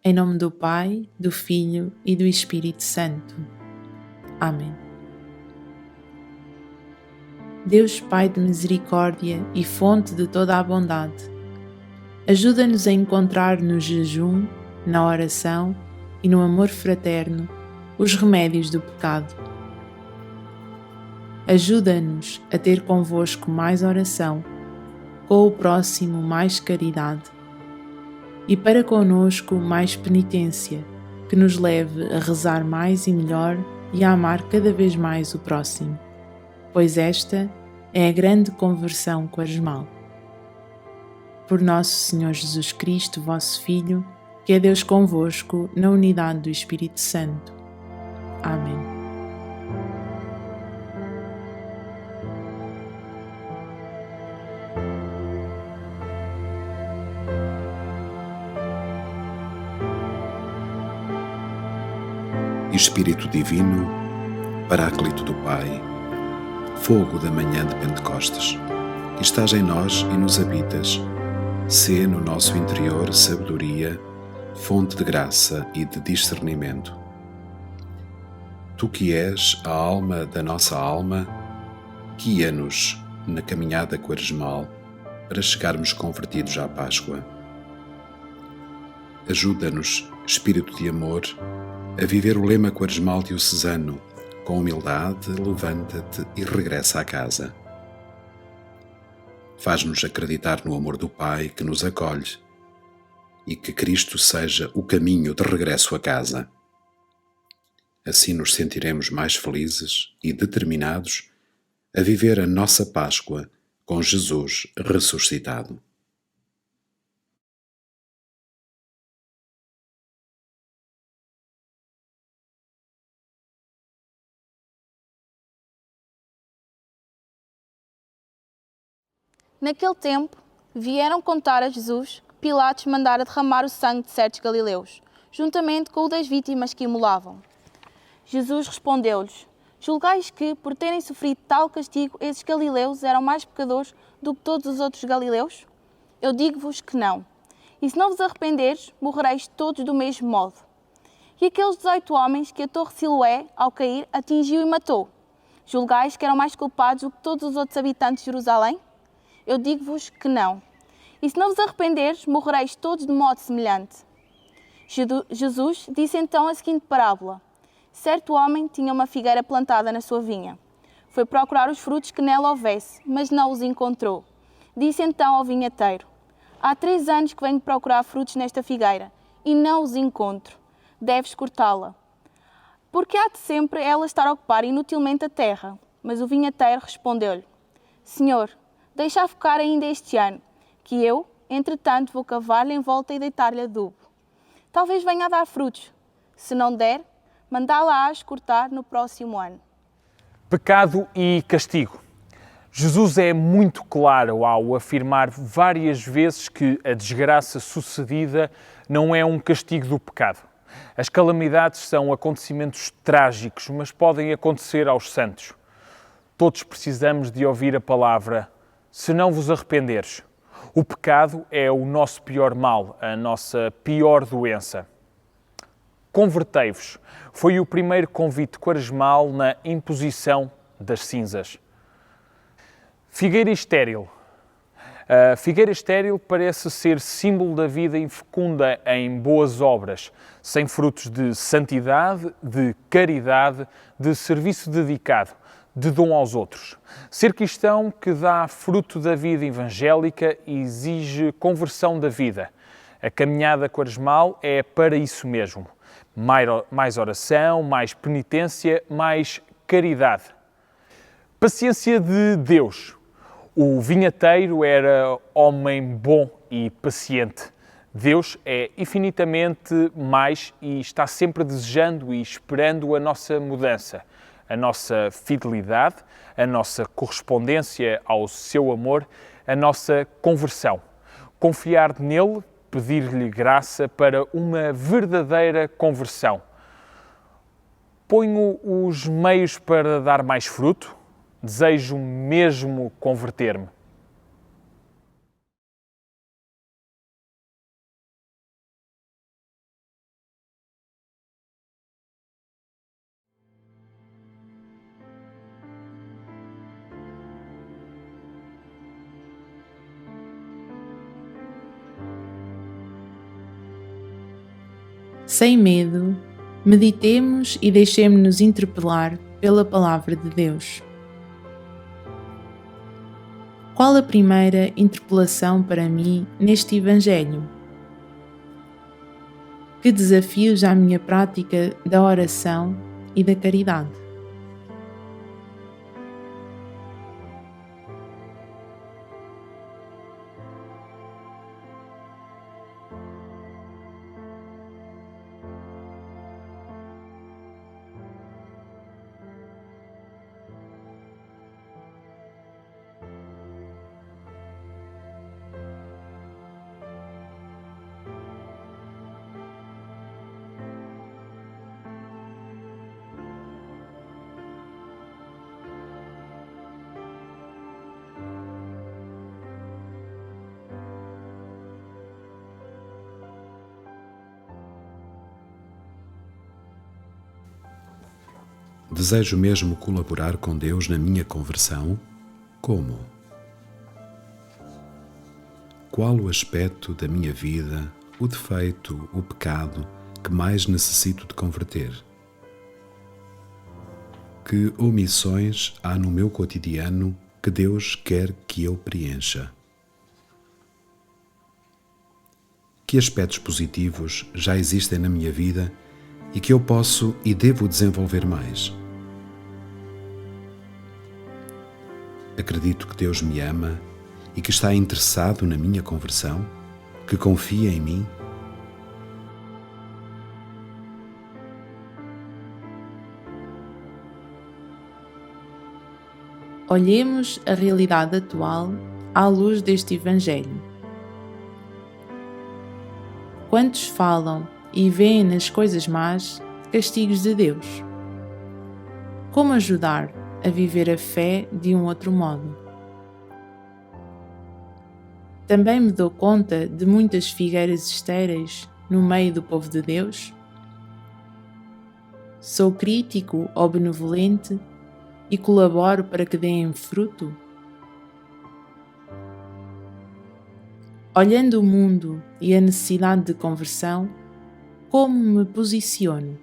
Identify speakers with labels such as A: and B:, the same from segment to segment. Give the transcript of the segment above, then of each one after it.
A: Em nome do Pai, do Filho e do Espírito Santo. Amém. Deus Pai de misericórdia e fonte de toda a bondade, ajuda-nos a encontrar no jejum, na oração e no amor fraterno os remédios do pecado. Ajuda-nos a ter convosco mais oração, com o próximo mais caridade e para conosco mais penitência, que nos leve a rezar mais e melhor e a amar cada vez mais o próximo, pois esta é a grande conversão quaresmal. Por nosso Senhor Jesus Cristo, vosso Filho, que é Deus convosco, na unidade do Espírito Santo. Amém.
B: Espírito Divino, Paráclito do Pai, Fogo da manhã de Pentecostes, que estás em nós e nos habitas, sê no nosso interior sabedoria, fonte de graça e de discernimento. Tu que és a alma da nossa alma, guia-nos na caminhada quaresmal para chegarmos convertidos à Páscoa. Ajuda-nos, Espírito de amor, a viver o lema quaresmal diocesano: com humildade, levanta-te e regressa à casa. Faz-nos acreditar no amor do Pai que nos acolhe e que Cristo seja o caminho de regresso a casa. Assim nos sentiremos mais felizes e determinados a viver a nossa Páscoa com Jesus ressuscitado.
C: Naquele tempo, vieram contar a Jesus que Pilatos mandara derramar o sangue de certos galileus, juntamente com o das vítimas que imolavam. Jesus respondeu-lhes: julgais que, por terem sofrido tal castigo, esses galileus eram mais pecadores do que todos os outros galileus? Eu digo-vos que não. E se não vos arrependeres, morrereis todos do mesmo modo. E aqueles 18 homens que a torre Siloé, ao cair, atingiu e matou, julgais que eram mais culpados do que todos os outros habitantes de Jerusalém? Eu digo-vos que não. E se não vos arrependeres, morrereis todos de modo semelhante. Jesus disse então a seguinte parábola: certo homem tinha uma figueira plantada na sua vinha. Foi procurar os frutos que nela houvesse, mas não os encontrou. Disse então ao vinhateiro: há 3 anos que venho procurar frutos nesta figueira, e não os encontro. Deves cortá-la. Porque há de sempre ela estar a ocupar inutilmente a terra. Mas o vinhateiro respondeu-lhe: Senhor, deixa focar ainda este ano, que eu, entretanto, vou cavar-lhe em volta e deitar-lhe adubo. Talvez venha a dar frutos. Se não der, mandá-la-ás cortar no próximo ano.
D: Pecado e castigo. Jesus é muito claro ao afirmar várias vezes que a desgraça sucedida não é um castigo do pecado. As calamidades são acontecimentos trágicos, mas podem acontecer aos santos. Todos precisamos de ouvir a palavra: se não vos arrependeres. O pecado é o nosso pior mal, a nossa pior doença. Convertei-vos foi o primeiro convite quaresmal na imposição das cinzas. Figueira estéril. A figueira estéril parece ser símbolo da vida infecunda em boas obras, sem frutos de santidade, de caridade, de serviço dedicado, de dom aos outros. Ser cristão que dá fruto da vida evangélica exige conversão da vida. A caminhada quaresmal é para isso mesmo. Mais oração, mais penitência, mais caridade. Paciência de Deus. O vinhateiro era homem bom e paciente. Deus é infinitamente mais e está sempre desejando e esperando a nossa mudança, a nossa fidelidade, a nossa correspondência ao seu amor, a nossa conversão. Confiar nele, pedir-lhe graça para uma verdadeira conversão. Ponho os meios para dar mais fruto? Desejo mesmo converter-me.
A: Sem medo, meditemos e deixemos-nos interpelar pela Palavra de Deus. Qual a primeira interpelação para mim neste Evangelho? Que desafios à minha prática da oração e da caridade?
B: Desejo mesmo colaborar com Deus na minha conversão? Como? Qual o aspecto da minha vida, o defeito, o pecado que mais necessito de converter? Que omissões há no meu cotidiano que Deus quer que eu preencha? Que aspectos positivos já existem na minha vida e que eu posso e devo desenvolver mais? Acredito que Deus me ama e que está interessado na minha conversão, que confia em mim.
A: Olhemos a realidade atual à luz deste Evangelho. Quantos falam e veem nas coisas más castigos de Deus? Como ajudar a viver a fé de um outro modo? Também me dou conta de muitas figueiras estéreis no meio do povo de Deus? Sou crítico ou benevolente e colaboro para que deem fruto? Olhando o mundo e a necessidade de conversão, como me posiciono?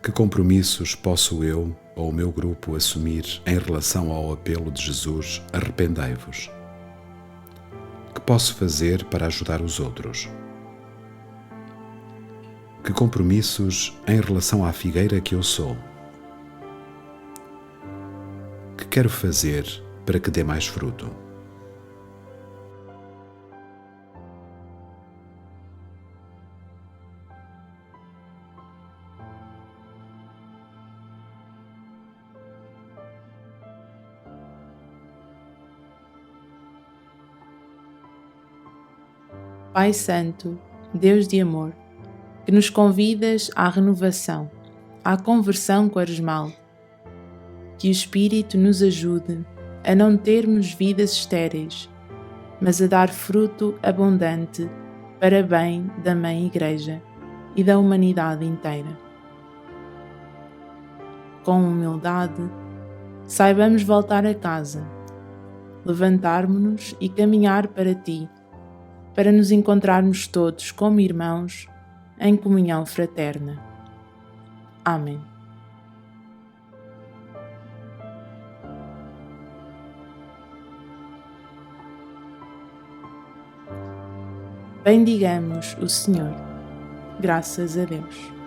B: Que compromissos posso eu ou o meu grupo assumir em relação ao apelo de Jesus, arrependei-vos? Que posso fazer para ajudar os outros? Que compromissos em relação à figueira que eu sou? Que quero fazer para que dê mais fruto?
A: Pai Santo, Deus de amor, que nos convidas à renovação, à conversão quaresmal que o Espírito nos ajude a não termos vidas estéreis, mas a dar fruto abundante para bem da Mãe Igreja e da humanidade inteira. Com humildade, saibamos voltar a casa, levantar-mo-nos e caminhar para Ti, para nos encontrarmos todos como irmãos em comunhão fraterna. Amém. Bendigamos o Senhor. Graças a Deus.